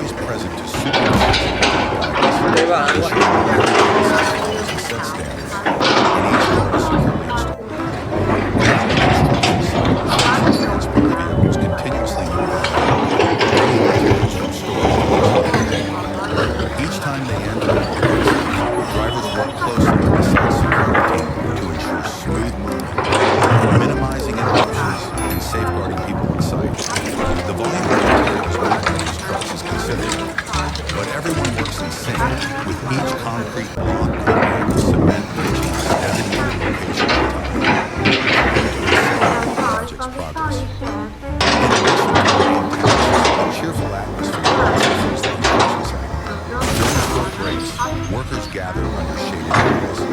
always present to supervise and guidance, ensuring policy set standards, and each guard is securely installed. Around the construction site, trucks and transport vehicles continuously move around, bringing materials from storage units. Each time they enter a workplace, drivers work closely with the site's security team to ensure smooth movement, minimizing interruptions and safeguarding people on site. The volume of materials moved by these trucks is considerable, but everyone works in sync, with each concrete block or bag of cement reaching its designated location on time, to accelerate the project's progress. In addition to the impact, a cheerful atmosphere fills the construction site. During short breaks, workers gather under shaded areas, to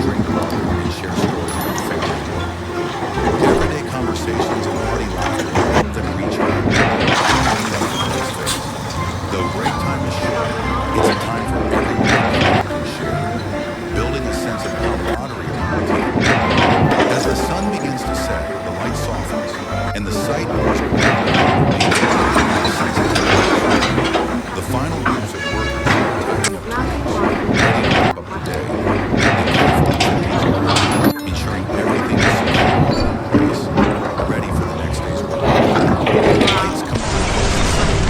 drink water and share stories about family and work. Everyday conversations and hearty laughter help them reach out and this phase. Though break time is short, it's a time for everyone to connect and share, building a sense of camaraderie among the team. As the sun begins to set, the light softens, and the site grows quiet. The final groups of workers are tidying up tools, ready to wrap up the day. They carefully check each other, ensuring everything is secure in place, ready for the next day's work. The lights come on across the site,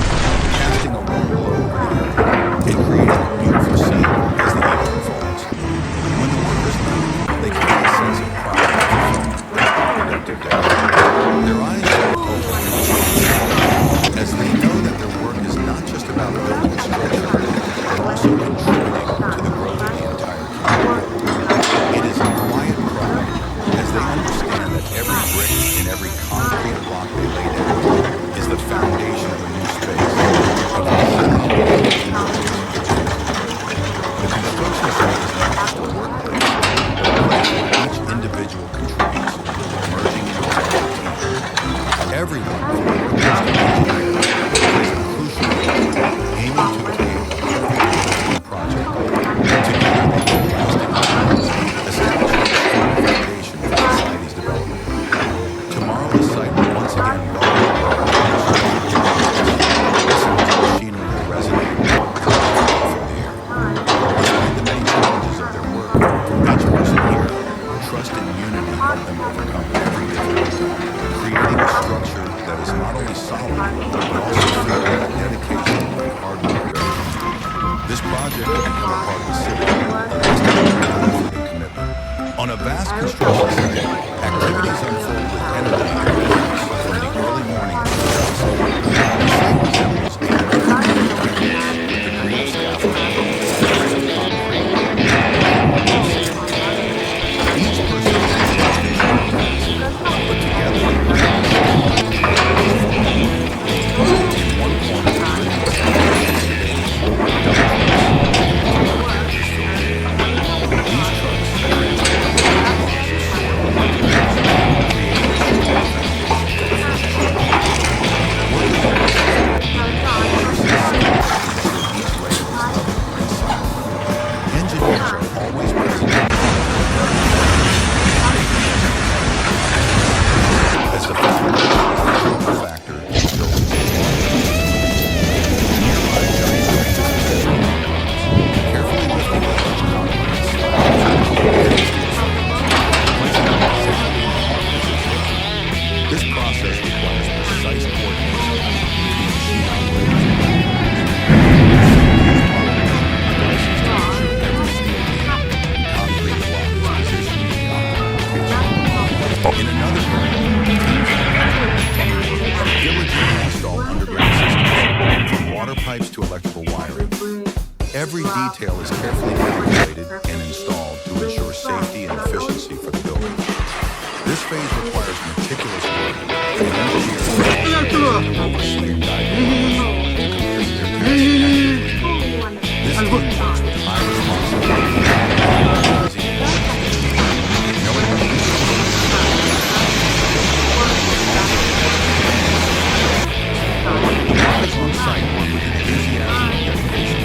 casting a warm glow over the area, and creating a beautiful scene as the evening unfolds. When the workers leave, they carry a sense of pride and fulfillment after a productive day. Their eyes show hope as they know that their work is not just about building a structure, but also contributing to the growth of the entire community. It is a quiet pride as they understand that every brick and every concrete block they lay down is the foundation of a new space, of a highly engaged community. The construction site is not just a workplace, but a place where each individual contributes, merging into a larger team. Everyone, from workers to engineers, plays a crucial role, aiming to attain a perfect project. Together they build lasting harmonies, establishing a strong foundation for society's development. Tomorrow the site will once again welcome the world to construction activities. The sounds of machinery will resonate from the air. Despite the many challenges of their work, each person here, trust and unity help them overcome every difficult time, creating a structure that is not only solid, but also filled with dedication and hard work. This project will become a part of the city, a testimony to unfleeting commitment. On a vast construction site, activities unfold with energy and focus from the early morning until sunset. The site resembles a with the green scaffolding, layers of concrete, each person is engaged in their own task, but together they bring the in one corner, these trucks transport miles of soil and materials, creating a strong foundation for efficient working on this site, each layer is level and solid. Engineers are always present as the foundation is the critical factor in building nearby giant cranes position carefully lifting large concrete slabs and steel frames, placing them exactly in the proper position. This process requires precise coordination between machine operators and devices to ensure every steel beam and concrete block is positioned in the optimal location. In another area, diligently install underground systems, from water pipes to electrical wiring. Every detail is carefully calculated and installed to ensure safety and efficiency for the building. This phase requires meticulous work, and engineers oversee and guide the workers to complete their tasks accurately. This team works with high responsibility, prioritizing knowing that each workers on site work with enthusiasm and dedication,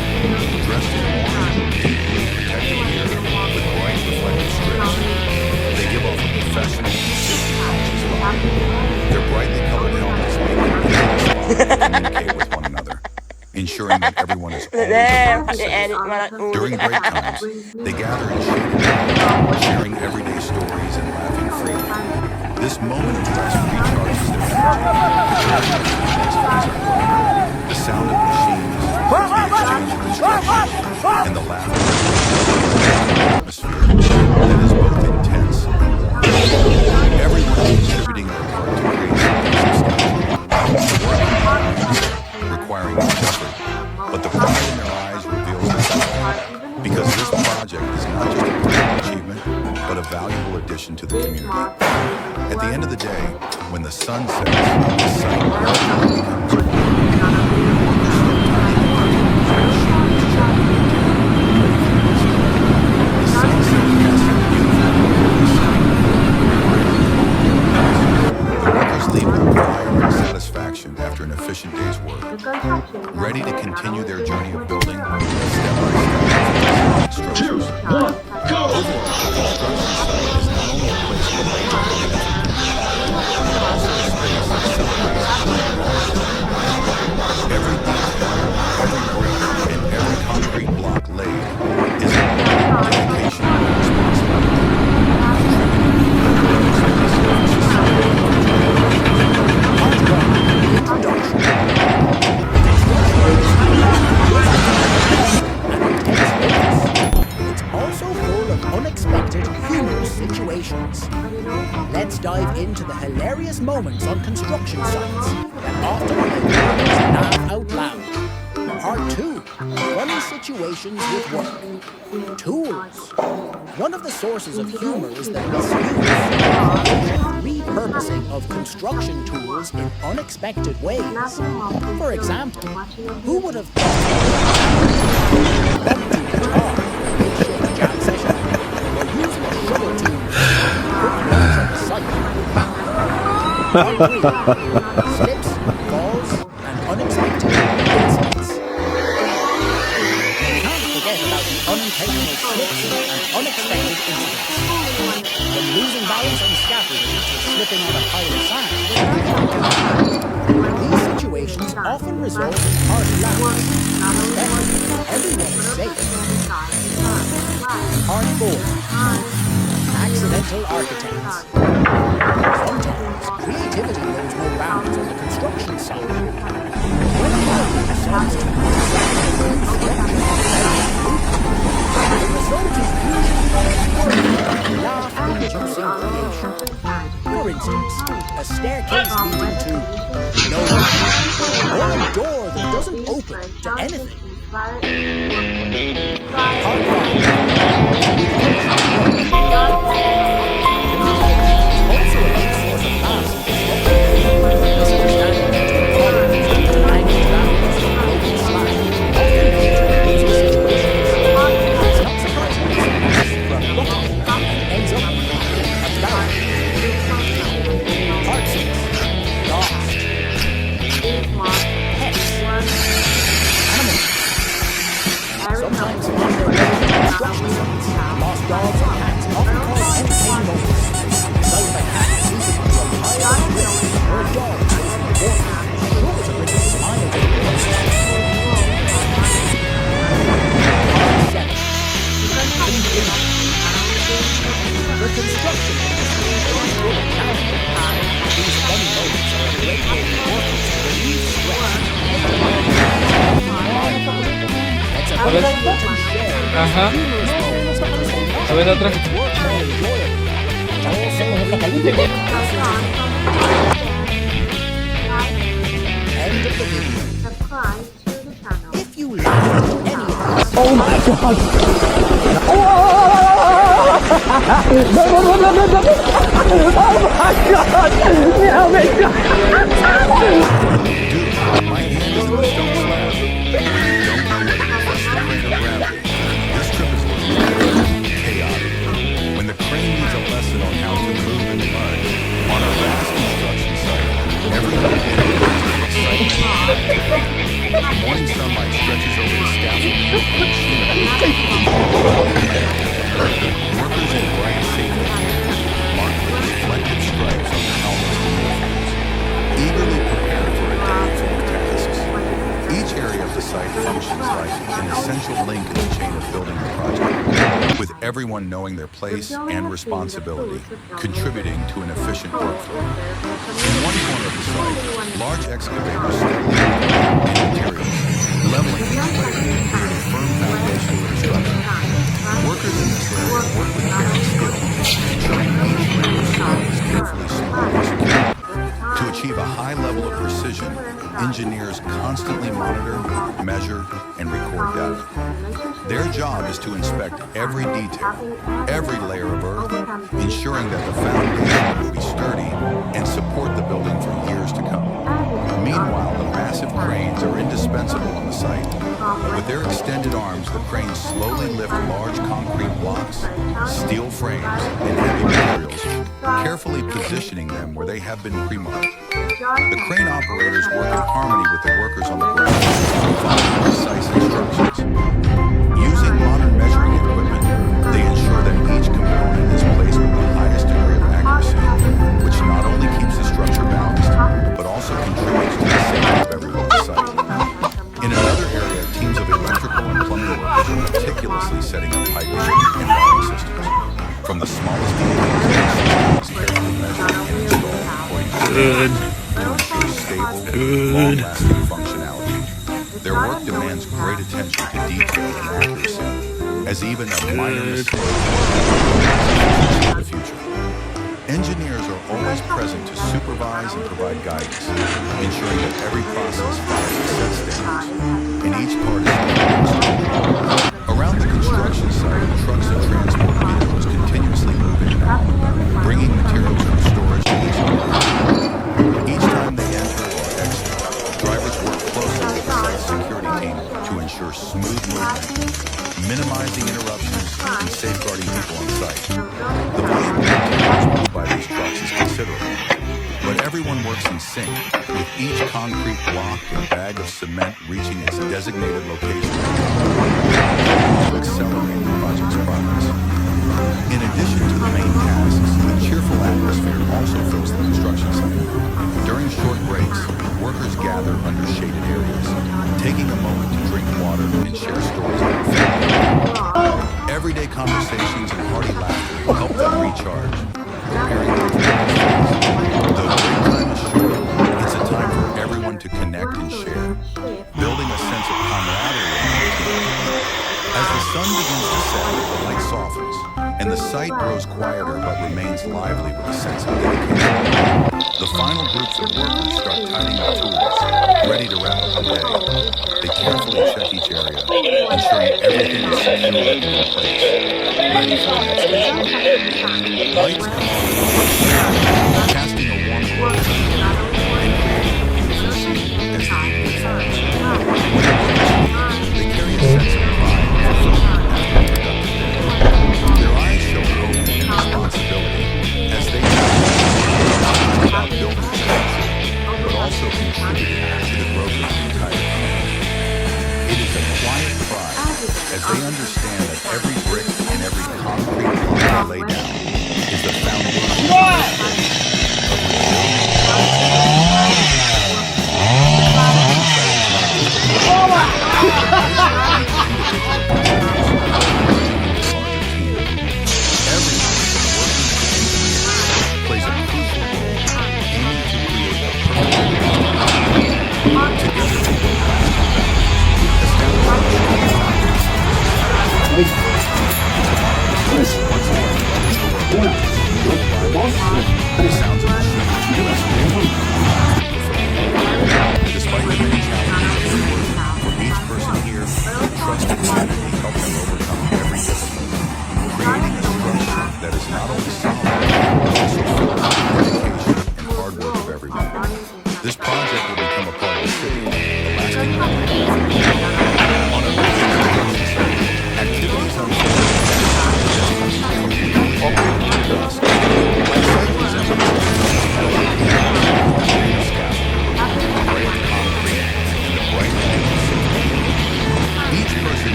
dressed in orange, deeply protective gear with bright reflective strips. They give off a professional and safety-conscious vibe. Their brightly colored helmets make it easy to spot and communicate with one another. ensuring that everyone is always alert. During break times, they gather in shaded areas, sharing everyday stories and laughing freely. This moment of rest recharges their energy, preparing them for the next phase of work. The sound of machines, the exchange of instructions, and the laughter atmosphere that is both intense and warm. Everyone is contributing their part to create something substantial. The work can be mindless, requiring much effort, but the pride in their eyes reveals the power. Because this project is not just a personal achievement, but a valuable addition to the community. At the end of the day, when the sun sets, the sight gradually becomes after an efficient day's work, ready to continue their journey of building step-by-step structures. Overall, the construction site is not only a place where labor begins, but also a space that celebrates every detail, every brick, and every concrete block laid is a dedication and responsibility, It's also full of unexpected, humorous situations. Let's dive into the hilarious moments on construction sites that often make workers laugh out loud. Part 2. Funny situations with work. Tools. One of the sources of humor is the misuse, repurposing of construction tools in unexpected ways. For example, who would have thought bumped into the car mid-shift jam session or using a shovel tool to put lunch on the site? Part 3. Slips, falls, and unexpected incidents. Can't forget about the unintentional slips and unexpected incidents. From losing balance on scaffolding to slipping on a pile of sand. These situations often result in harsh laughs, especially when everyone is safe. Part 4. Accidental architects. Sometimes creativity knows no bounds on the construction site. When a builder decides to design a new structure without the result is usually laugh-inducing creation. For instance, a staircase leading to nowhere, or a door that doesn't open to anything. Part 5. Communication is also a big source of laughs in construction. Misunderstanding between colleagues due to language barriers or broken slang often lead to abusive situations. It's not surprising that someone from looking and ends up at down. Part 6. Lost. Pets. Animals. Sometimes on their way to construction sites, lost dogs or cats often cause entertaining moments. Sight of a cat sleeping under a pile of bricks or a dog chasing a water sure to bring a smile to the face. Part 7. Conclusion. The construction industry is full of challenges. These funny moments are a great way for workers to relieve stress. Let's appreciate and share humorous moments because they not only make work more enjoyable, but also end of the video. If you laugh at any of these, oh my god! Oh my god! Oh my god! My hand is on the stone slab. When you don't know whether to trust the crane or gravity, this trip is looking chaotic. When the crane needs a lesson on how to move in the mud, on a vast construction site, everyone is excited. Morning sunlight stretches over the scaffolding and machinery. Workers in bright safety gear, marked with reflective stripes on their helmets and uniforms, eagerly prepare for a day full of tasks. Each area the site functions like an essential link in the chain of building the project, with everyone knowing their place and responsibility, contributing to an efficient workflow. In one corner of the site, large excavators steadily and materials, leveling each layer to create a firm foundation for the structure. Workers in this area work with great skill, ensuring each layer of cement is carefully smooth and secure. To achieve a high level of precision, engineers constantly monitor, measure, and record data. Their job is to inspect every detail, every layer of earth, ensuring that the foundation will be sturdy and support the building for years to come. Meanwhile, the massive cranes are indispensable on the site. With their extended arms, the cranes slowly lift large concrete blocks, steel frames, and heavy materials, carefully positioning them where they have been pre-marked. The crane operators work in harmony with the workers on the ground, following precise instructions. Using modern measuring equipment, they ensure that each component is placed with the highest degree of accuracy, which not only keeps the structure balanced, but also contributes to the safety of everyone on site. In another area, teams of electrical and plumbing workers are meticulously setting up piping and wiring systems. From the smallest details, each system is carefully measured and installed according to to ensure stable, long-lasting functionality. Their work demands great attention to detail and accuracy, as even a minor mistake in the future. Engineers are always present to supervise and provide guidance, ensuring that every process follows the set standards, and each part is controlled. Around the construction site, trucks and transport vehicles continuously move in and out, bringing materials from storage to each location. Each time they enter or exit, drivers work closely with the site's security team to ensure smooth movement, minimizing interruptions and safeguarding people on site. The volume of materials moved by these trucks is considerable, but everyone works in sync, with each concrete block and bag of cement reaching its designated location to accelerate the project's progress. In addition to the main tasks, a cheerful atmosphere also fills the construction site. During short breaks, workers gather under shaded areas, taking a moment to drink water and share stories about family. Everyday conversations and hearty laughter help them recharge, preparing them for the next phase. Though the break time is short, it's a time for everyone to connect and share, building a sense of camaraderie among the team. As the sun begins to set, the light softens, and the site grows quieter but remains lively with a sense of dedication. The final groups of workers start tidying up tools, ready to wrap up the day. They carefully check each area, ensuring everything is secure and in place, ready for the next visit. Lights come on, casting a warm glow and creating a beautiful scene as the evening falls. When the workers leave, they carry a sense of pride and fulfillment after a productive day. Their eyes show hope and responsibility as they not just about building the structure, but also contributing to the growth of the entire community. It is a quiet pride as they understand that every brick and every concrete block they lay down is the foundation of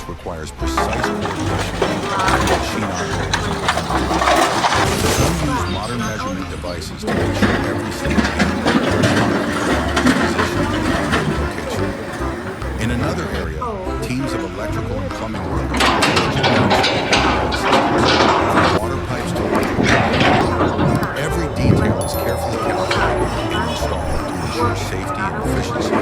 process requires precise coordination and machine operators. Some use modern measurement devices to make sure every single beam or concrete block is positioned in the location. In another area, teams of electrical and plumbing workers diligently install systems, from water pipes to electrical wiring. Every detail is carefully calculated and installed to ensure safety and efficiency.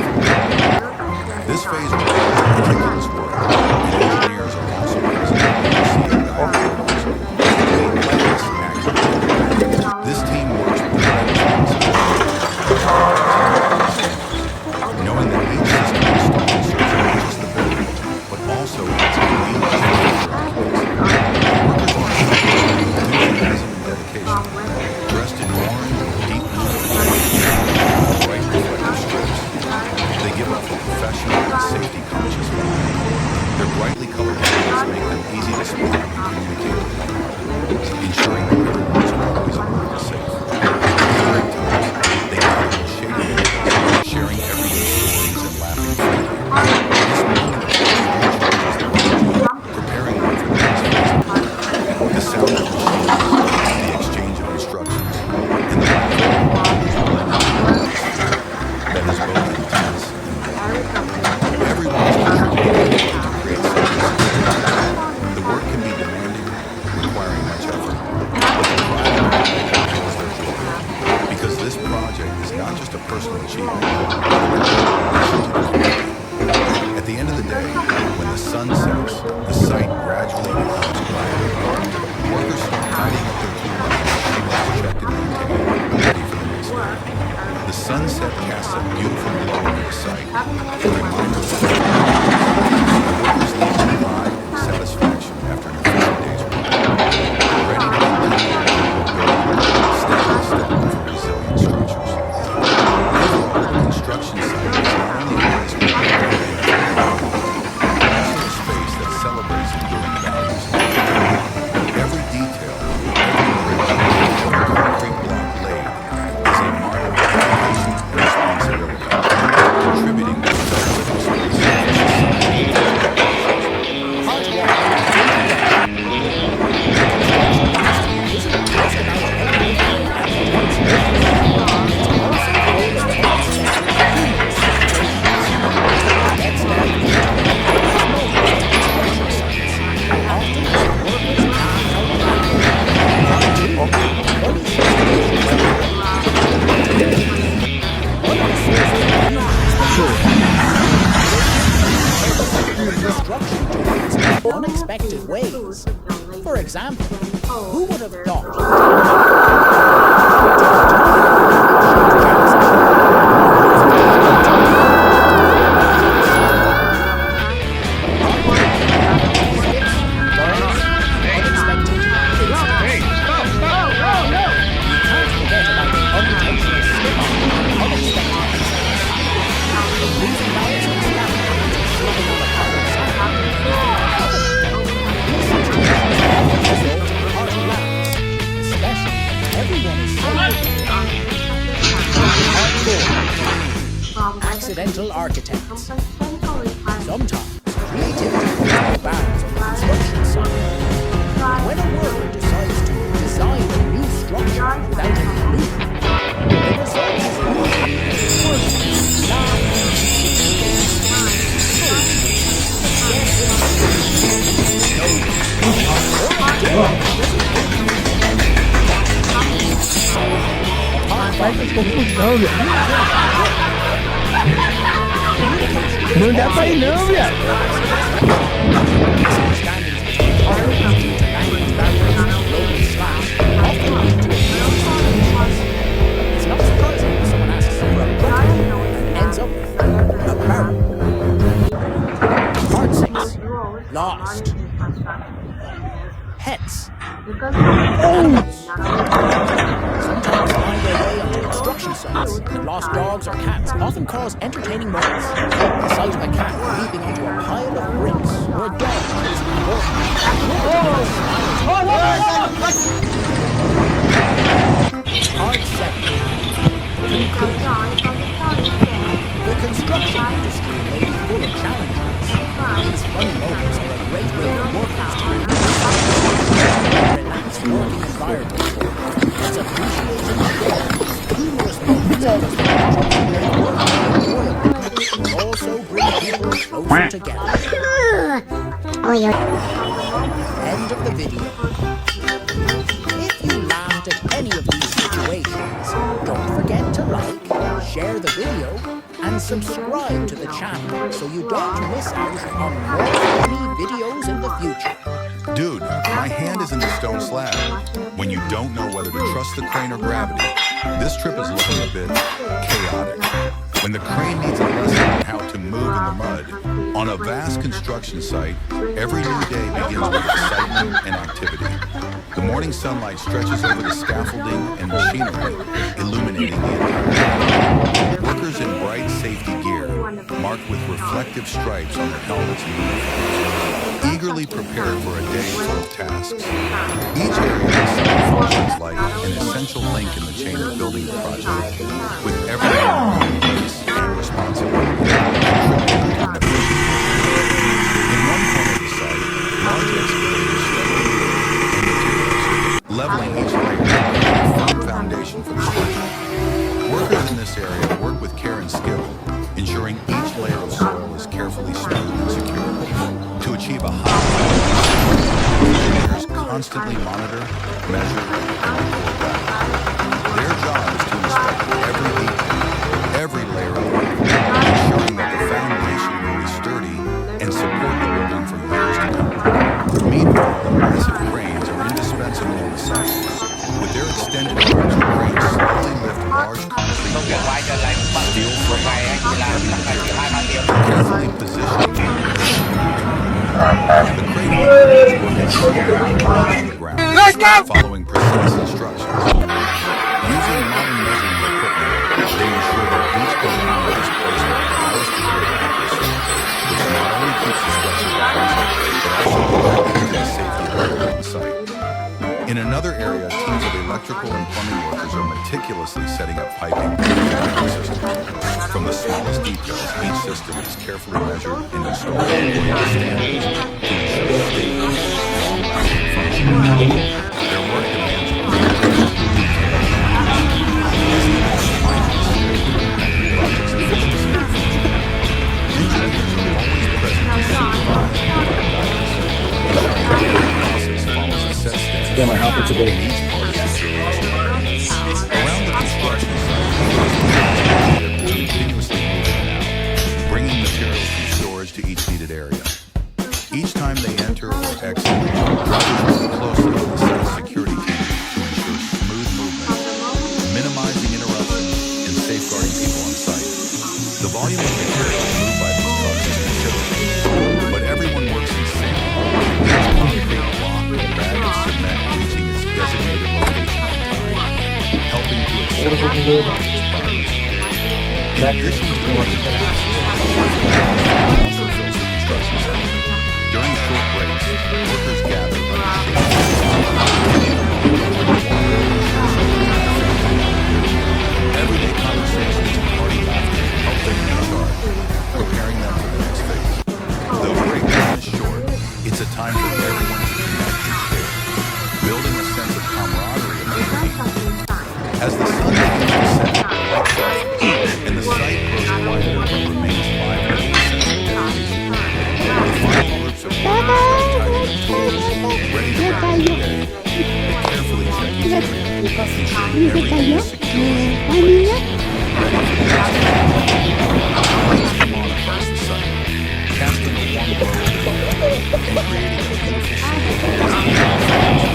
This phase requires meticulous work, and engineers are also present to oversee evaluators to maintain lightness and accuracy. This team works with high responsibility, knowing that each system installed serves not just the building, but also its convenience for future occupants. Workers are assembled with enthusiasm and dedication, dressed in orange with deep blue and bright reflective strips. They give up for professional and safety-conscious vibe. Their brightly colored helmets make them easy to spot and communicate with one another, ensuring that everyone is always alert and safe. During times, they gather in shaded areas, sharing everyday stories and laughing freely. This moment of sharing recharges their energy, preparing them for the next phase of work. The sound of machines, the exchange of instructions, and the laughter of workers blend into an atmosphere that is both intense and warm. Everyone is contributing to create something significant. The work can be demanding, requiring much effort, but the pride of the maker fuels their joy. Because this project is not just a personal achievement, but a contribution to the community. At the end of the day, when the sun sets, the site gradually becomes brighter. Workers start tidying up their tools and machines checked and maintained, ready for the next day. The sunset casts a beautiful glow over the site, a reminder of the workers leave with pride and satisfaction after an efficient day's work, ready to continue their journey of building step by step for resilient structures. Overall, the construction site is not only a place for people to live, but also a space that celebrates enduring values. Every detail, every brick, every concrete block laid is a mark of dedication and responsibility, contributing to a better living space for society. Unexpected ways. For example, who would have thought? Accidental architects. Sometimes creativity goes bounds on the construction site. When a worker decides to design a new structure without any blueprint, the result is Não dá pra ir não, viado. It's not surprising when someone asks for a bucket and ends up with a barrel. Part 6. Lost. Pets. Animals. Sometimes find their way onto construction sites, and lost dogs or cats often cause entertaining moments. The sight of a cat leaping onto a pile of bricks or a dog chasing a horse. Part 7. The construction industry may be full of challenges. These funny moments are together. End of the video. If you laughed at any of these situations, don't forget to like, share the video, and subscribe to the channel so you don't miss out on more funny videos in the future. Dude, my hand is in the stone slab. When you don't know whether to trust the crane or gravity, this trip is looking a bit chaotic. When the crane needs a lesson on how to move in the mud, on a vast construction site, every new day begins with excitement and activity. The morning sunlight stretches over the scaffolding and machinery, illuminating the entire day. Workers in bright safety gear, marked with reflective stripes on their helmets and uniforms, eagerly prepared for a day full of tasks. Each area of the site functions like an essential link in the chain of building the project, with everyone in place and responsibility contributing to an efficient. In one corner of the site, large excavators shovel and materials, leveling each layer to create a firm foundation for the structure. Workers in this area work with care and skill, ensuring each layer of soil is carefully smooth and secure. To achieve a high level, engineers constantly monitor, measure, and report back. Their job is to inspect every detail, every layer of work, ensuring that the foundation will be sturdy and support the building for years to come. Meanwhile, the massive cranes are indispensable on the site. With their extended arms, the cranes slowly lift large concrete blocks, steel frames, and heavy materials, carefully positioning them the crane operators work in on the ground, following precise instructions. Using modern measuring equipment, they ensure that each component is placed with the highest degree of accuracy, which not only keeps the structure balanced, but also contributes to the safety of everyone on site. In another area, teams of electrical and plumbing workers are meticulously setting up piping and systems. From the smallest details, each system is carefully measured and installed according to standards to ensure stable, long-lasting function. Their work demands projects efficiency and function. Engineers are always present to supervise and provide guidance, ensuring that the process follows a set standard. Yeah, my helper today. Each part is secure. Around the construction site, they're continuously moving in and out, bringing materials from storage to each needed area. Each time they enter or exit, drivers work closely with the site's security team to ensure smooth movement, minimizing interruptions and safeguarding people on site. The volume of materials moved by these trucks is considerable, but everyone works in sync. Each concrete block or bag of cement reaching its designated location on time, helping to accelerate the project's progress. In addition to working tasks, also fills the construction site. During short breaks, workers gather under shade. Everyday conversations and party laughter help them recharge, preparing them for the next phase. Though break time is short, it's a time for everyone to connect and share, building a sense of camaraderie among the team. As the sun begins to set, the light softens, and the site grows quieter but remains lively with a sense of dedication. The final groups of workers start tidying up tools, ready to wrap up the day. They carefully check each area, ensuring everything is secure and ready for the next day. Lights come on across the site, casting a warm glow over the area and creating a beautiful scene as the evening unfolds.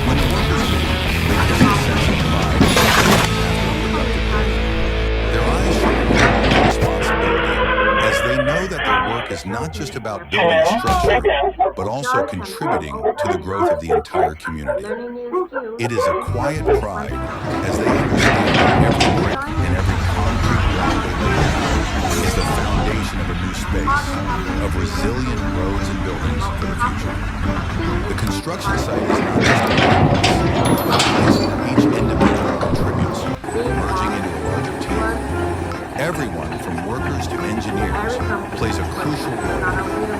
When the workers leave, they carry a sense of pride after a productive day. Their eyes show responsibility as they know that their work is not just about building a structure, but also contributing to the growth of the entire community. It is a quiet pride as they understand that every brick and every concrete block they lay down is the foundation of a new space, of resilient roads and buildings for the future. The construction site is not just a workplace, but a place where each individual contributes, merging into a larger team. Everyone, from workers to engineers, plays a crucial role,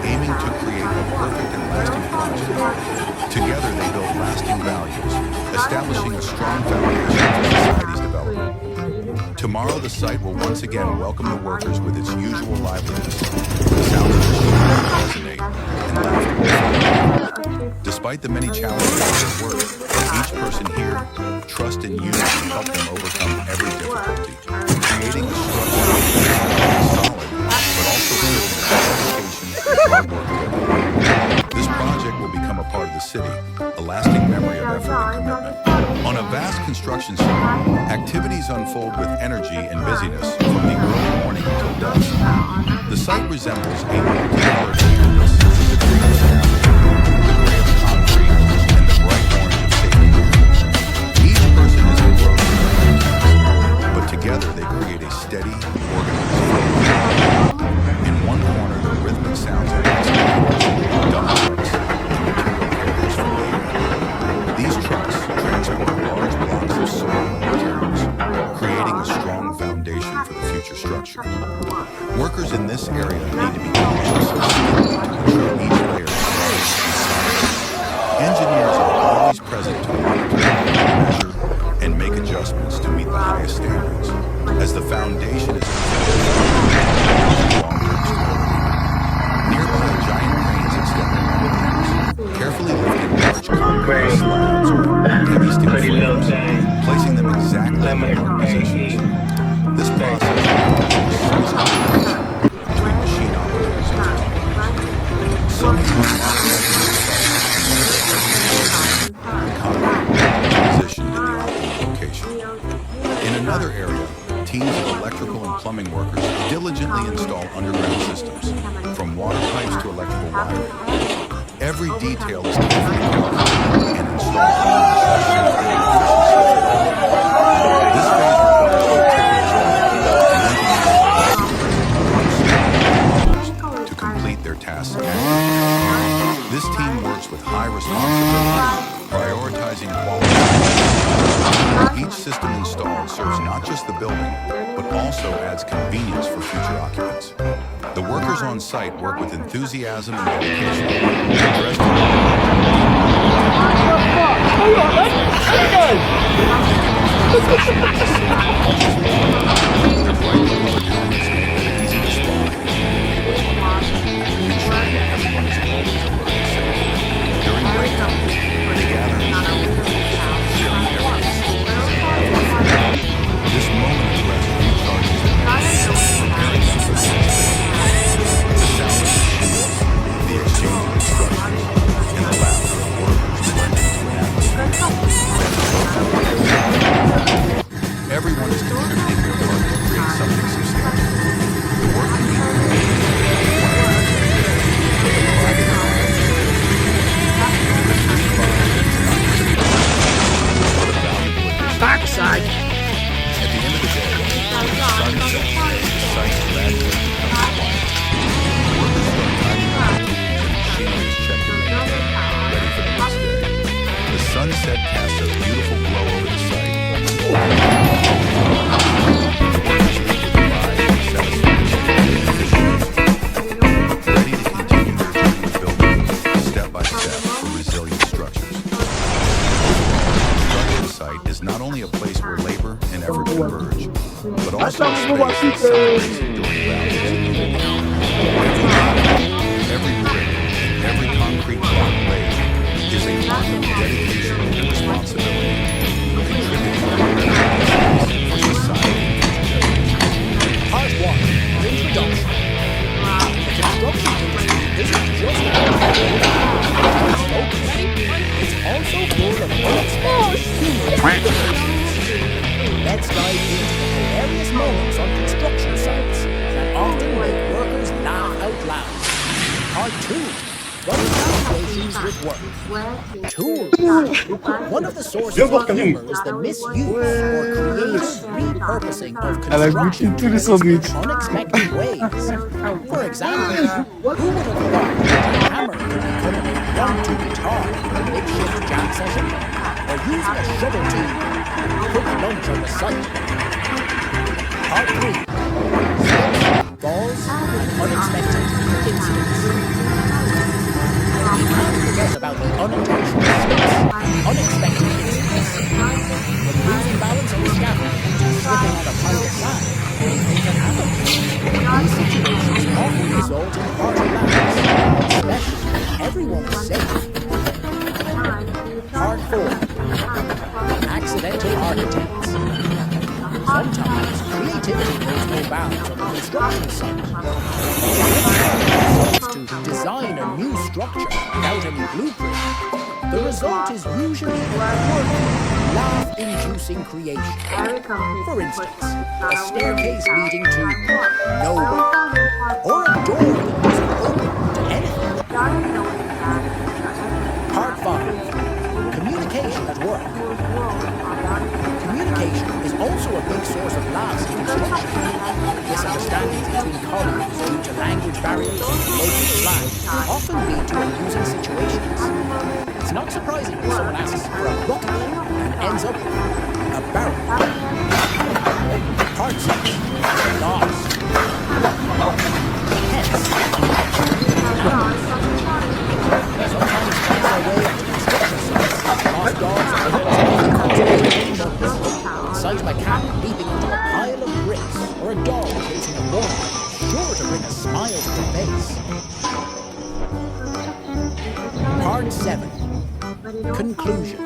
aiming to create a perfect and lasting project. Together, they build lasting values, establishing a strong foundation for society's development. Tomorrow, the site will once again welcome the workers with its usual liveliness, the sounds of celebrate, and laugh. Despite the many challenges of their work, each person here trusts in you to help them overcome every difficulty, creating a structure that is solid, but also filled with dedication and hard work together. This project will become a part of the city, a lasting memory of effort and commitment. On a vast construction site, activities unfold with energy and busyness from the early morning until dusk. The site resembles a multicolored canvas with the green of sky, the gray of concrete, and the bright orange of safety. Each person is engrossed in their own task, but together they create a steady, organized flow. In one corner, the rhythmic sounds of excavators, dump trucks, and material carriers from the air. These trucks transport large blocks of soil and materials, creating a strong foundation for the future structure. Workers in this area need to be cautious and skilled to ensure each layer is solid and solid. Engineers are always present to monitor, measure, and make adjustments to meet the highest standards. As the foundation is long-term stability. Nearby, giant cranes extend their long arms, carefully lifting large concrete slabs or heavy steel frames, placing them exactly in their marked positions. This process is coordination between machine operators and technicians. Some use positioned in the optimal location. In another area, teams of electrical and plumbing workers diligently install underground systems, from water pipes to electrical wiring. Every detail is carefully calculated and installed to ensure safety and efficiency. This phase requires to complete their tasks. This team works with high responsibility, prioritizing quality. Each system installed serves not just the building, but also adds convenience for future occupants. The workers on site work with enthusiasm and dedication to address everyone is contributing their part to create something substantial. The work can be Backside. At the end of the day, when the sun sets, the site gradually becomes quiet. Workers start tidying up and machinery is checked in, ready for the next day. The sunset casts a beautiful glow over the site. The workers leave with pride and satisfaction and efficiency, ready to continue their journey of building step by step for resilient structures. Overall, the construction site is not only a place where labor and effort converge, but also a space that celebrates enduring values. Every brick and every concrete block laid is a mark of dedication and responsibility, contributing to the betterment for society and generations. Part 1. Introduction. The construction industry isn't just about smoke ready, it's also full of unexpected humorous. Let's dive into the hilarious moments on construction sites that often make workers laugh out loud. Part 2. Running calculations with work. Tools. One of the sources of humor is the misuse or creative repurposing of construction tools in unexpected ways. For example, who would have thought that a hammer could become an impromptu guitar in a makeshift jam session, or using a shovel to cook lunch on the site? Part 3. Slips, falls, and unexpected incidents. We can't forget about the unintentional slips and unexpected incidents. From losing balance on the scaffold to slipping on a pile of sand, anything can happen. These situations often result in hearty laughs, everyone's safe. Part 4. Accidental architects. Sometimes creativity knows no bounds on the construction site. To design a new structure without any blueprint, the result is usually a quirky, laugh-inducing creation. For instance, a staircase leading to nowhere, or a door that doesn't open to anything. Part 5. Communication at work. Communication is also a big source of laughs in construction. Misunderstandings between colleagues due to language barriers and local slang often lead to amusing situations. It's not surprising when someone asks for a bucket and ends up with a barrel. Part 6. Lost. Hence, sometimes finding our way onto construction sites, lost dogs are the sight of a cat leaping onto a pile of bricks or a dog chasing a ball is sure to bring a smile to the face. Part 7. Conclusion.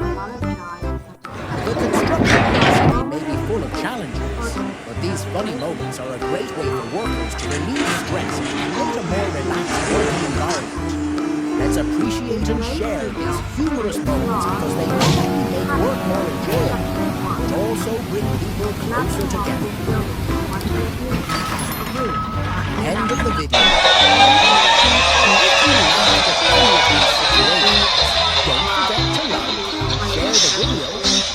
The construction industry may be full of challenges, but these funny moments are a great way for workers to relieve stress and create a more relaxed working environment. Let's appreciate and share these humorous moments because they not only make work more enjoyable, but also bring people closer together. End of the video. If you laughed at any of these situations, don't forget to like, share the video,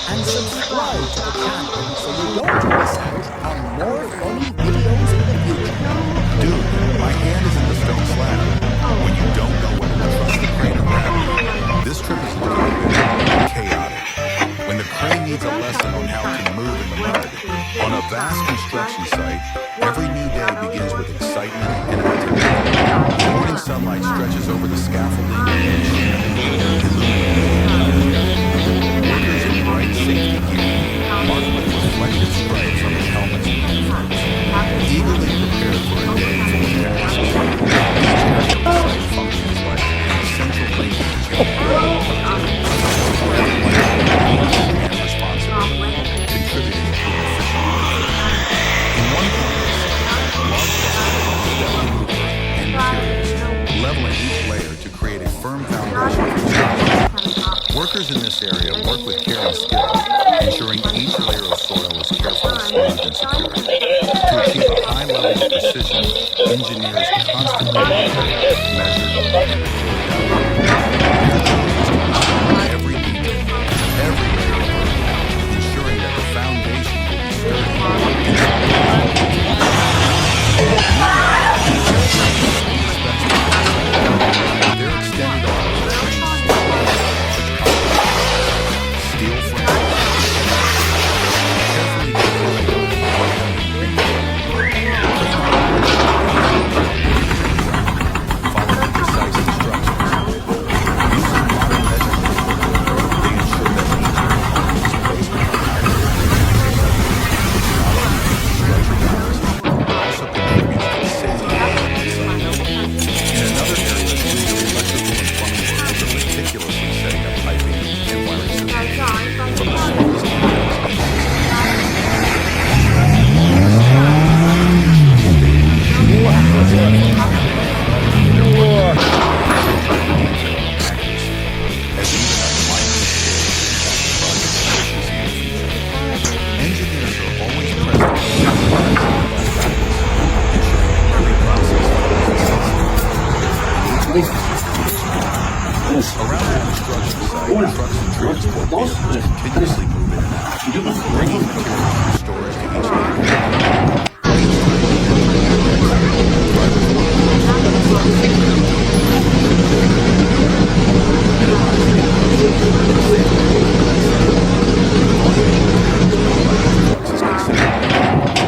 and subscribe to the channel so you don't miss out on more funny videos in the future. Dude, my hand is in the stone slab. When you don't know whether to trust the crane or gravity, this trip is looking a bit chaotic. When the crane needs a lesson on how to move in the mud, on a vast construction site, every new day begins with excitement and activity. The morning sunlight stretches over the scaffolding workers in bright safety gear, marked with reflective stripes on their helmets and uniforms, eagerly prepared for a day full of tasks. Each area of the site functions like an essential link in the chain of command and responsibility, contributing to an efficient work. In one corner of the site, a large step mover and materials, leveling each layer to create a firm foundation for construction. Workers in this area work with care and skill, ensuring each layer of soil is carefully smoothed and secured. To achieve a high level of precision, engineers constantly measure and report every detail, every layer of earth, ensuring that the foundation will be sturdy and their extended arms steel frame, carefully following precise instructions. Using modern measurements, they ensure that each element is placed with the structure balance, but also contributes to the safety of the site. In another area, electrical and plumbing workers are meticulously setting up piping and wiring systems. From the smallest details, each as even a minor engineers are always present to ensuring that every process around the construction site, trucks and transport vehicles continuously move in and out, bringing materials from storage to each area.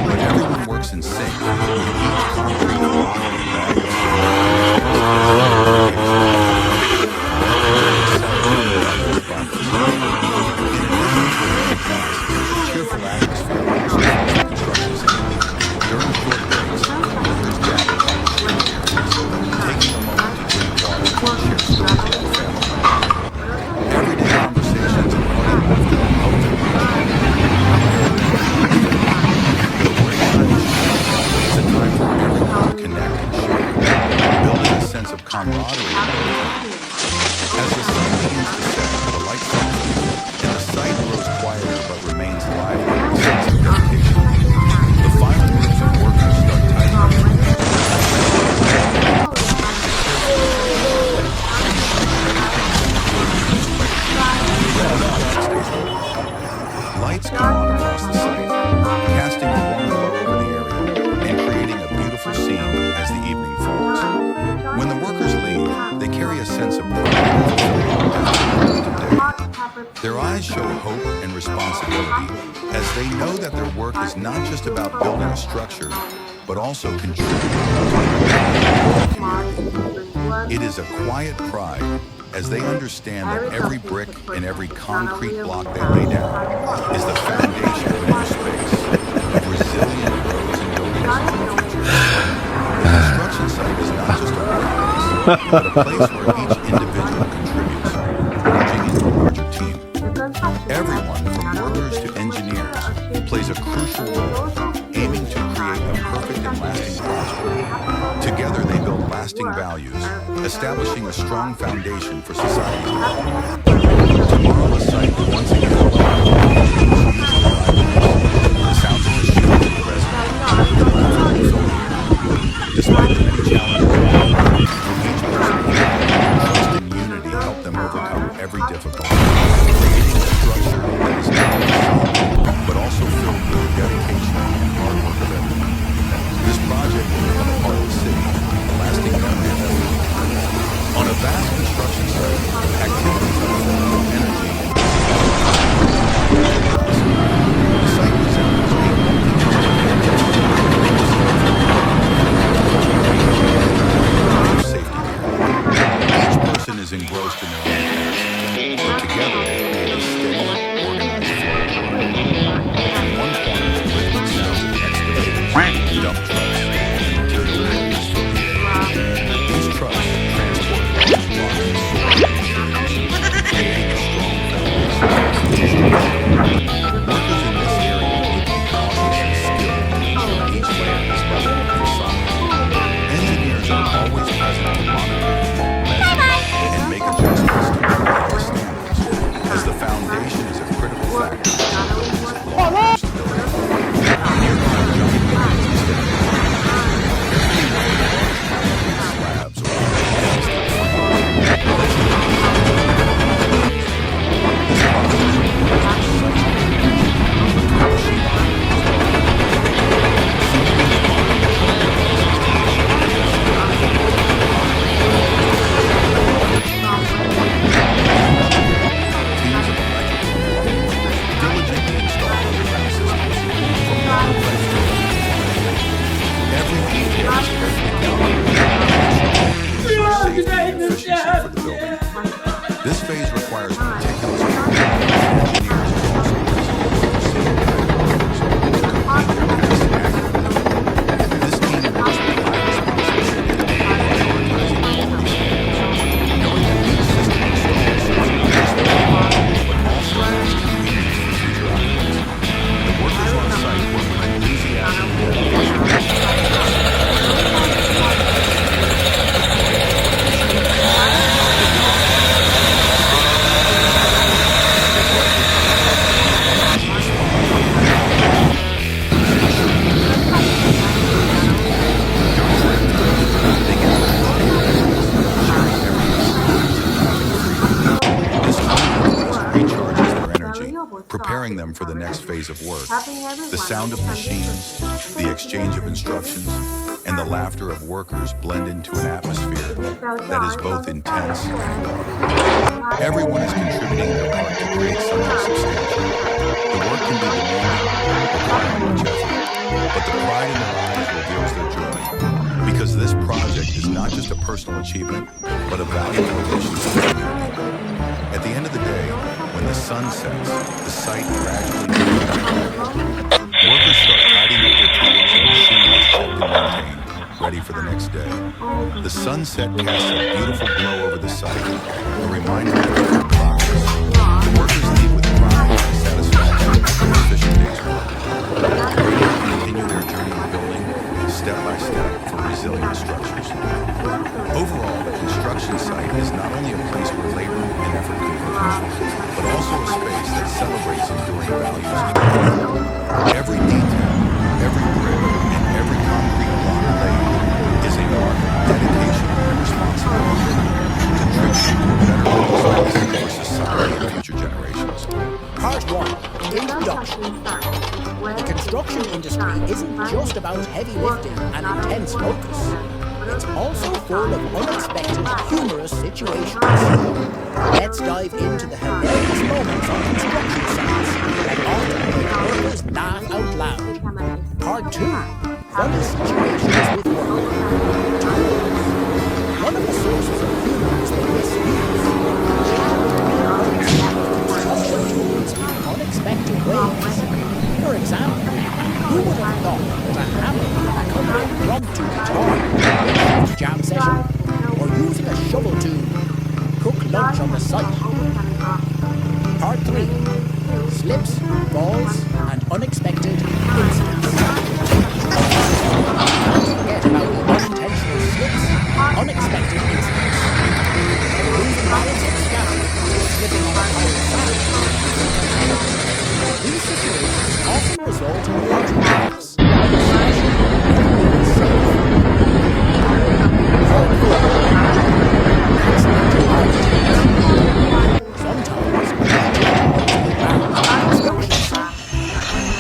But everyone works in sync with each concrete block and bag of cheerful atmosphere also fills the construction site. During short breaks, workers gather by the shade areas, taking a moment to drink water and share stories. camaraderie. As the sun begins to set, the light softens, and the site grows quieter but remains lively with a sense of dedication. The final groups of workers start tidying up the lights come on across the site, casting a warm glow over the area and creating a beautiful scene as the evening falls. When the workers leave, they carry a sense of pride and fulfillment. Their eyes show hope and responsibility as they know that their work is not just about building a structure, but also contributing to the community. It is a quiet pride as they understand that every brick and every concrete block they lay down is the foundation of a new space, of resilient roads and buildings for the future. The construction site is not just a workplace, but a place where each individual contributes, merging into a larger team. Everyone, from workers to engineers, plays a crucial role, aiming to create a perfect and lasting project. Together, they build lasting values, establishing a strong foundation for society's development. Tomorrow, the site will once again the sounds of machinery are present, the laughter of children. Despite the many challenges, each person here, trust and unity help them overcome every difficulty, creating a structure that is not only solid, but also filled with the dedication and hard work of everyone. This project will become a part of the city, a lasting memory of everyone. On a vast construction site, activities unfold with energy. The site resembles a safety gear. Each person is engrossed in their own task, but together they create a steady, organized flow. In one corner, the rhythmic sounds of excavators, dump trucks, and material movers fill the air. These trucks transport large blocks of soil and materials, creating a strong foundation. Workers in this area need to be cautious and skilled to ensure each layer is level and solid. Engineers are always present to monitor, measure, and make adjustments to precise standards, as the foundation is a critical factor in long-term stability. Nearby giant cranes extend slabs or diligently installed underground systems from water pipes to every detail is carefully calculated to ensure safety and efficiency for the building. This phase requires meticulous planning, and engineers are also present to oversee workers to complete their tasks accurately. This team works with high responsibility, prioritizing quality standards, knowing that each system installed serves not just the building, but also as convenience for future occupants. The workers on site work with enthusiasm and dedication. This recharges their energy, preparing them for the next phase of work. The sound of machines, the exchange of instructions, and the laughter of workers blend into an atmosphere that is both intense and calm. Everyone is contributing their part to create something substantial. The work can be demanding, requiring much effort, but the pride in their eyes reveals their joy, because this project is not just a personal achievement, but a valuable addition to the community. At the end of the day, when the sun sets, the site gradually becomes workers start tidying up their tools and machinery is checked and maintained, ready for the next day. The sunset casts a beautiful glow over the site, a reminder that they're in progress. The workers leave with pride and satisfaction for an efficient day's work, ready to continue their journey of building step by step for resilient structures. Overall, the construction site is not only a place where labor and effort converge, but also a space that celebrates enduring values. Every detail, every brick, and every concrete block laid is a mark of dedication and responsibility, contributing to a better place for society and future generations. Part 1. Introduction. The construction industry isn't just about heavy lifting and intense focus. It's also full of unexpected, humorous situations. Let's dive into the hilarious moments on construction sites that often make workers laugh out loud. Part 2. Funny situations with work. Tools. One of the sources of humor is the misuse. Construction tools in unexpected ways. For example, who would have thought that a hammer could become a impromptu guitar in a jam session, or using a shovel to cook lunch on the site? Part 3. Slips, falls, and unexpected incidents. Don't forget about the unintentional slips, unexpected incidents. Losing balance of scabbard or slipping on a pile of sand. These situations often result in large laughs, especially when everyone is safe. Part 4. Accidental architects. Sometimes creativity goes around the construction site.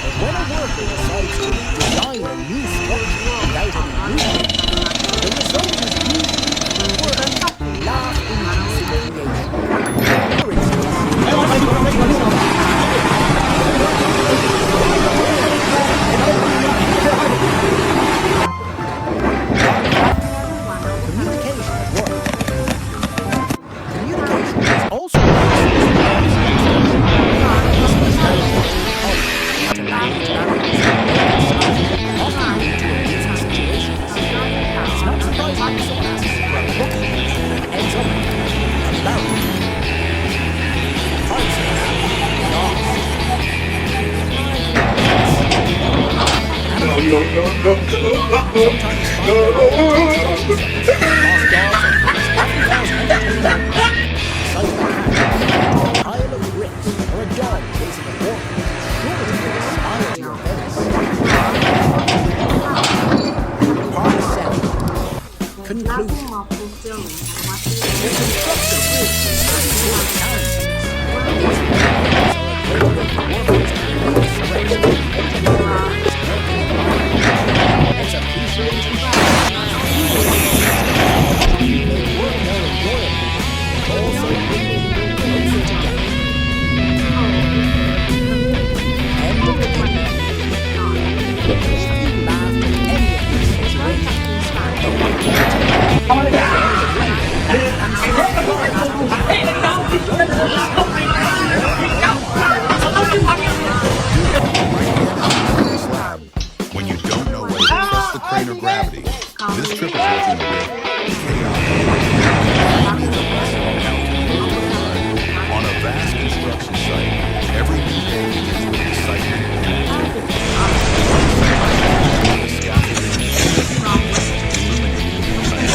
But when a worker decides to design a new structure without any blueprint, the result is usually work, laugh-inducing creation. For instance, communication at work. Communication is also a resource in construction. This is how to manage barriers often lead to amusing situations. It's not surprising if someone asks for a booking and ends up a barrier. Parts pile of bricks or a dog chasing a worker, sure to bring a smile to your face. Part 7. Conclusion. The construction is full of challenges. These problems are a great way for workers to release stress and engineers working environment. Let's appreciate each other. Make work more enjoyable, but also bring people closer together. End of the video. If you laughed at any of these situations, don't forget to share the video and When you don't know whether to trust the crane or gravity, this trip is working with on a vast construction site. Every new day begins with excitement and activity. The scaffolding, illuminating the site.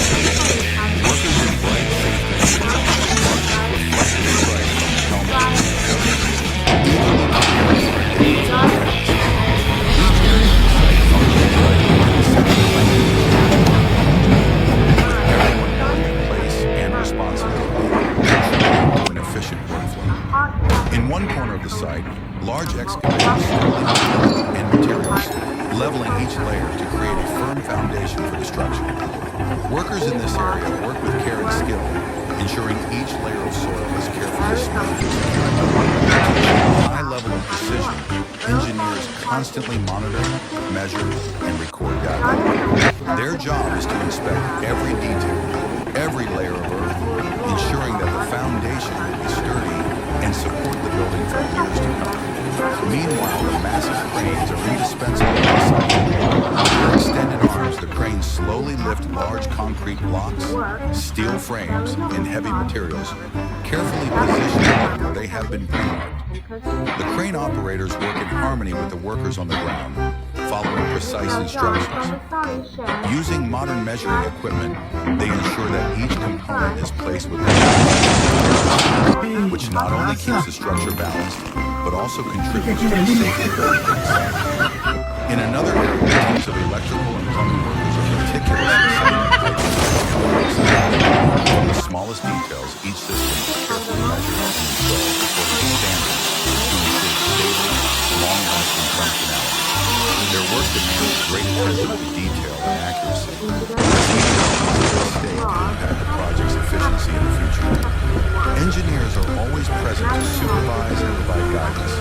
Workers in bright faces, reflecting bright helmets. In one corner of the site, large excavators and materials, leveling each layer to create a firm foundation for the structure. Workers in this area work with care and skill, ensuring each layer of soil is carefully smoothed. To achieve a high level of precision, engineers constantly monitor, measure, and record data. Their job is to inspect every detail, every layer of earth, ensuring that the foundation will be sturdy and support the building for years to come. Meanwhile, the massive cranes are indispensable to the site. With their extended arms, the cranes slowly lift large concrete blocks, steel frames, and heavy materials, carefully positioned where they have been pre-marked. The crane operators work in harmony with the workers on the ground, following precise instructions. Using modern measuring equipment, they ensure that each component is placed with which not only keeps the structure balanced, but also contributes to the safety of the site. In another area, teams of electrical and plumbing workers are meticulously setting up pipes from the smallest details. Each system is carefully measured and installed according to standards to ensure stable, long-lasting functionality. Their work demands great attention to detail and accuracy. Stay to impact the project's efficiency in the future. Engineers are always present to supervise and provide guidance,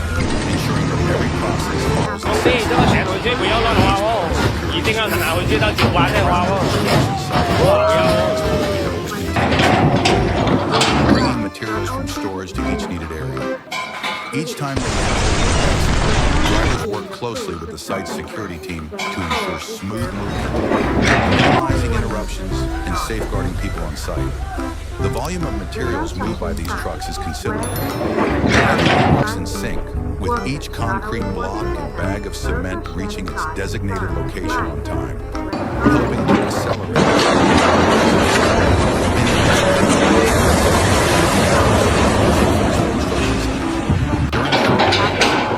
ensuring that every process follows the same bringing materials from storage to each needed area. Each time they drivers work closely with the site's security team to ensure smooth movement, minimizing interruptions and safeguarding people on site. The volume of materials moved by these trucks is considerable. Everything works in sync, with each concrete block and bag of cement reaching its designated location on time, helping to accelerate.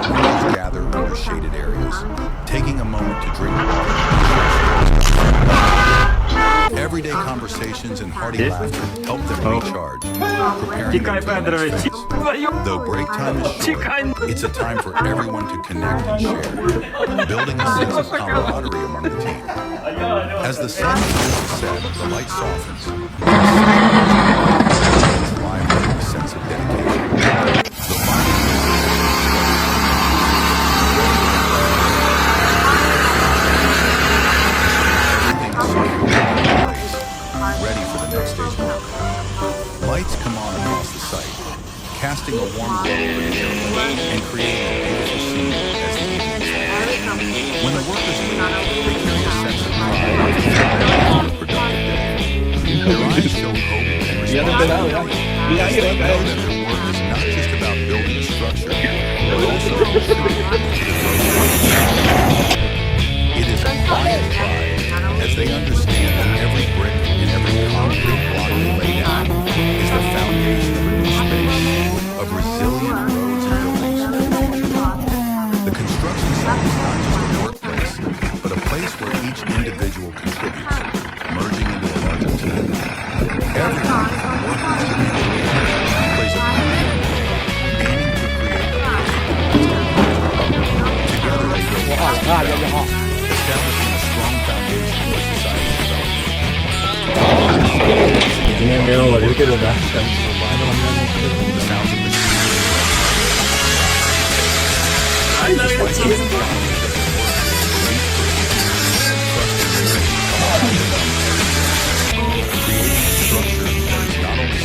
Workers gather under shaded areas, taking a moment to drink water. Everyday conversations and hearty laughter help them recharge, preparing them for the next phase. Though break time is short, it's a time for everyone to connect and share, building a sense of camaraderie among the team. As the sun begins to set, the light softens, and lively with a sense of dedication. The final ready for the next stage mark. Lights come on across the site, casting a warm glow over the area and creating a beautiful scene as the evening falls. When the workers leave, they carry a sense of pride and a productive day. Their eyes show hope and responsibility. They know that their work is not just about building a structure, but also contributing to the growth of the community. It is a quiet pride as they understand that every brick and every concrete block they lay down is the foundation of a new space, of resilient roads and buildings for the future. The construction site is not just a workplace, but a place where each individual contributes, merging into a larger team. Everyone, workers and engineers, plays a part, aiming to create a together they build establishing a strong foundation for society's development. The sounds of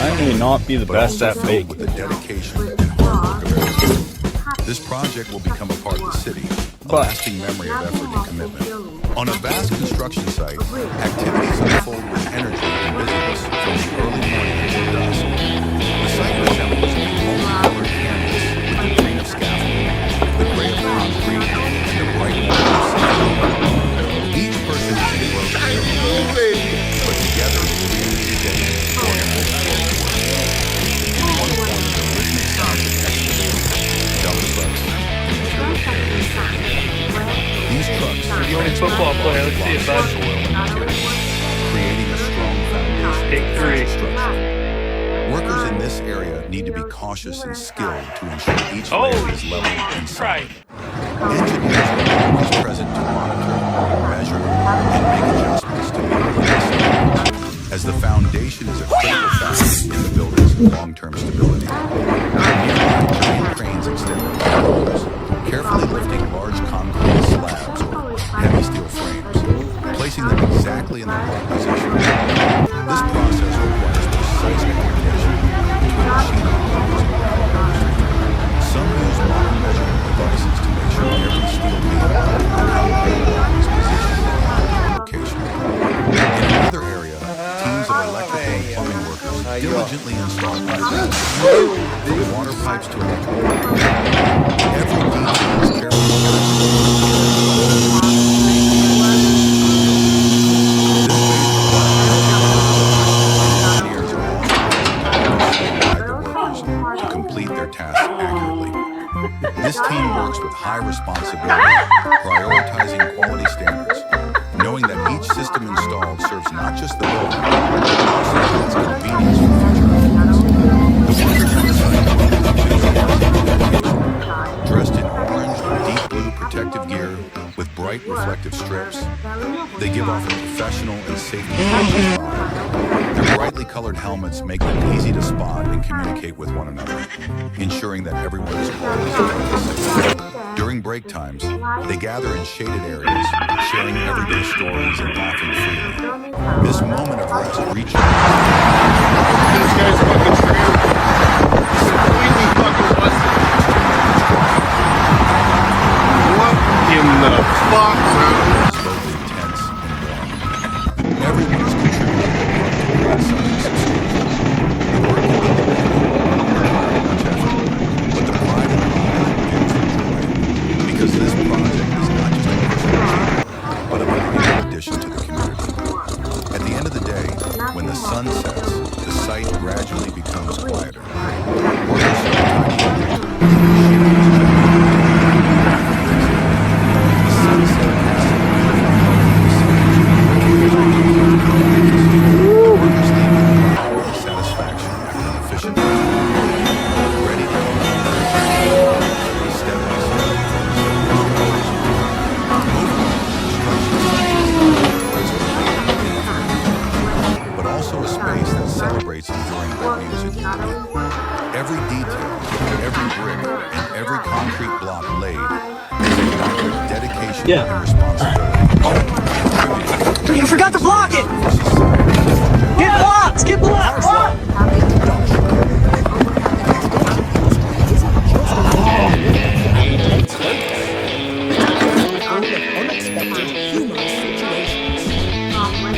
I may not be the best at filled with the dedication and hard work of everyone. This project will become a part of the city, a lasting memory of effort and commitment. On a vast construction site, activities unfold with energy and busyness from the early morning until dusk. The site resembles a multicolored canvas with the green of scaffolding, the gray of concrete, and the bright white of cement. Each person is engrossed in their own task, but together they create a steady, organized flow of work. In one corner, the rhythmic sounds of excavating, dump trucks, and material carriers. These trucks are football player. Let's see it, bud. soil and materials, creating a strong foundation Take for three. construction. Workers in this area need to be cautious and skilled to ensure each layer is level and Right. solid. Engineers are always present to monitor, measure, and make adjustments to meet the latest standards, as the foundation is a critical factor in the building's long-term stability. Nearby, giant cranes extend their power, carefully lifting large concrete slabs or heavy steel frames, placing them exactly in the right position. This process requires precise coordination between machine operators and ground workers. Some use modern measurement devices to make sure every steel beam or concrete block is positioned in the optimal location. In another area, teams of electrical and plumbing workers diligently install pipes, from water pipes to electrical. Every detail is carefully high responsibility, prioritizing quality standards, knowing that each system installed serves not just the building, but also its convenience for future applicants. The workers on site dressed in orange or deep blue protective gear with bright reflective strips, they give off a professional and safety-focused vibe. Their brightly colored helmets make them easy to spot and communicate with one another, ensuring that everyone is always safe. During break times, they gather in shaded areas, sharing everyday stories and laughing freely. This moment of rest recharges. These guys fucking screwed. Completely fucking busted. What in the fuck, bro? It's both intense and warm. Everyone is contributing their part to create something substantial. The work will be demanding, much effort, but the pride and pride gives them joy. Because this project is not just a personal achievement, but a valuable addition to the community. At the end of the day, when the sun sets, the site gradually becomes quieter. Workers from tiny buildings to the sunset workers leave with power and satisfaction after an efficient day, ready to go step by step. But also a space that celebrates enduring values and unity. Every detail, every brick, and every concrete block laid is an act of dedication and responsibility. You forgot to block it! Get blocked! Get blocked! Unexpected, humorous situations.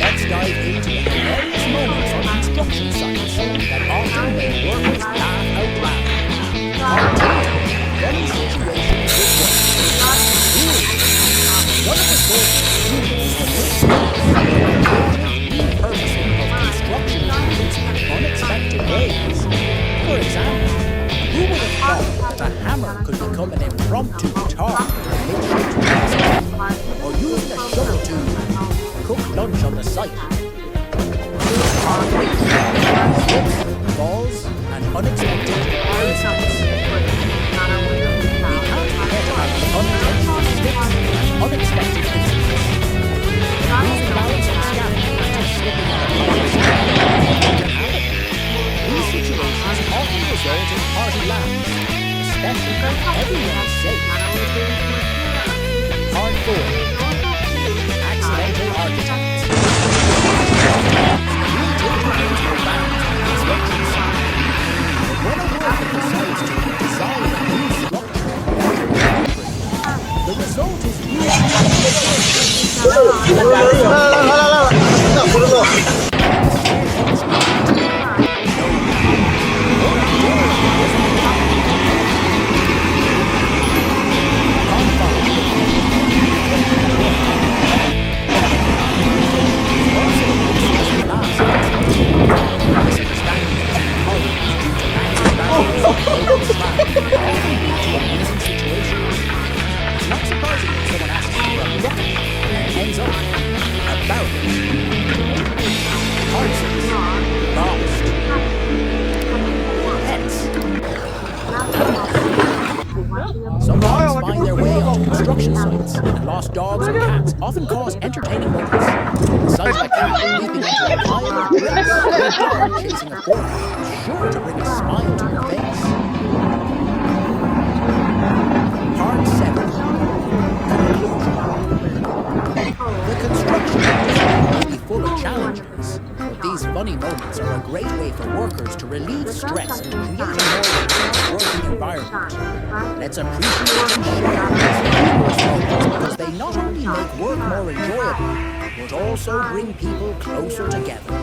Let's dive into the hilarious moments on construction sites that often make workers laugh out loud. Part 2. Funny situations with work. One of the sources of humorous on this repurposing of construction tools in unexpected ways. For example, who would have thought that a hammer could become an impromptu tar for a makeshift basket, or using a shovel to cook lunch on the site? Slips, falls, and unexpected accidents. We can't forget about the unintentional slips and unexpected incidents. Losing balance on scaffolding or slipping on a pipe can happen. These situations often result in hearty laughs, especially when everyone is safe. Part 4. Accidental architects. Creativity goes no bounds on the construction site. But when a worker decides to design a new structure or the result is not surprising when someone asks for a bucket and ends up about Part 6. Lost. Pets. Some dogs find their way onto construction sites, and lost dogs or cats often cause entertaining moments. The sight of a cat leaping into a pile of bricks or a dog chasing a fork is sure to bring a smile to your face. Part 7. Conclusion. The construction industry may be full of challenges, but these funny moments are a great way for workers to relieve stress and create a more relaxed working environment. Let's appreciate and share these humorous moments because they not only make work more enjoyable, but also bring people closer together.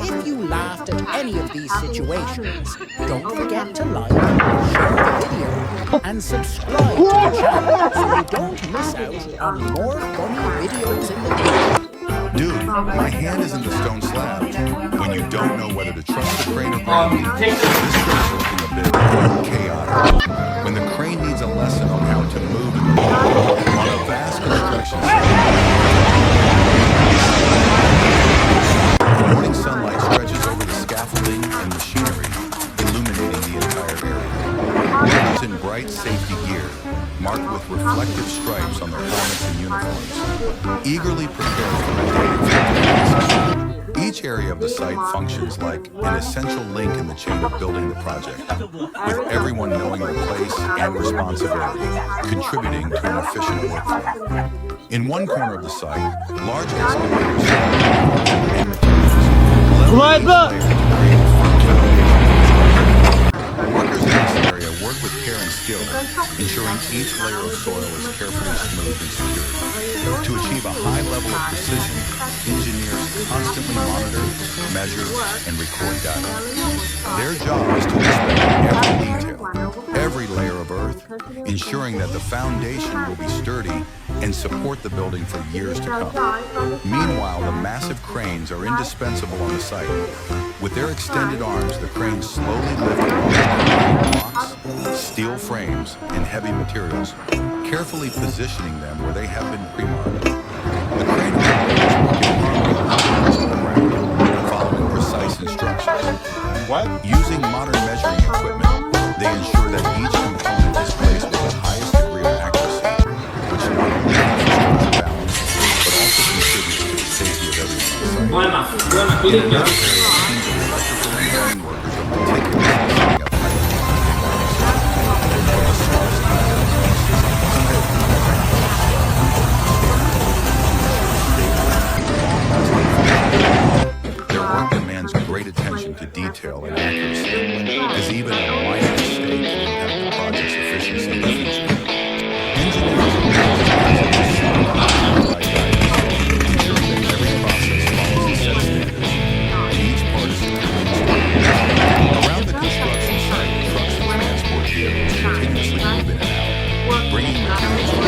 If you laughed at any of these situations, don't forget to like, share the video, and subscribe to the channel so you don't miss out on more funny videos in the future. Dude, My hand is in the stone slab. When you don't know whether to trust the crane or gravity, this trip's looking a bit chaotic. When the crane needs a lesson on how to move in the building on a vast construction site. Morning sunlight stretches over the scaffolding and machinery, illuminating the entire area. Workers in bright safety gear, marked with reflective stripes on their helmets and uniforms, eagerly prepare for the day of activities. Each area of the site functions like an essential link in the chain of building the project, with everyone knowing their place and responsibility, contributing to an efficient workflow. In one corner of the site, large excavators and materials. Workers in this area work with care and skill, ensuring each layer of soil is carefully smoothed and secured. To achieve a high level of precision, engineers constantly monitor, measure, and record data. Their job is to inspect every detail, every layer of earth, ensuring that the foundation will be sturdy and support the building for years to come. Meanwhile, the massive cranes are indispensable on the site. With their extended arms, the cranes slowly lift large blocks, steel frames, and heavy materials, carefully positioning them where they have been pre-marked. The crane operators work in harmony on the ground, following precise instructions. Using modern measuring equipment, they ensure that each component is placed with the highest degree of accuracy, which not only keeps the structure balanced, but also contributes to the safety of everyone on site. In another area, teams of electrical and plumbing workers are meticulously setting up pipe from the smallest details to their work demands great attention to detail and accuracy, as even a minor mistake can impact the project's efficiency in the future. Engineers and engineers ensure that every process follows a set standards, and each part is securely installed. Around the construction site, trucks and transport vehicles continuously move in and out, bringing materials from